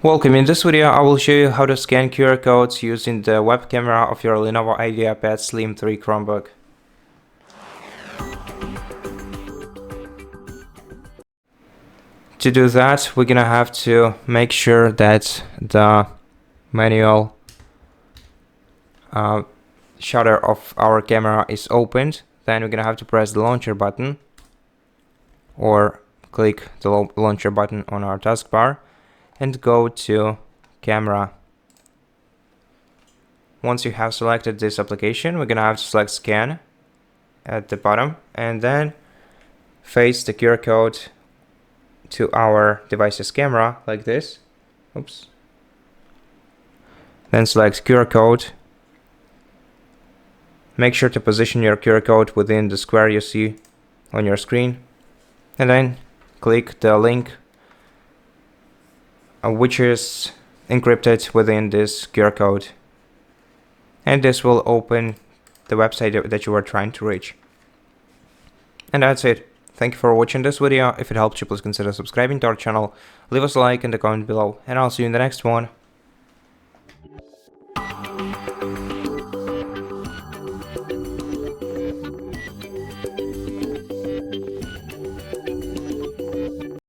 Welcome. In this video, I will show you how to scan QR codes using the web camera of your LENOVO IDEAPAD SLIM 3 Chromebook. To do that, we're gonna have to make sure that the manual shutter of our camera is opened. Then we're gonna have to press the launcher button or click the launcher button on our taskbar and go to camera. Once you have selected this application, we're gonna have to select scan at the bottom and then face the QR code to our device's camera like this. Oops. Then select QR code. Make sure to position your QR code within the square you see on your screen, and then click the link which is encrypted within this QR code, and this will open the website that you are trying to reach. And that's it. Thank you for watching this video. If it helped you, please consider subscribing to our channel, leave us a like and a comment below, and I'll see you in the next one.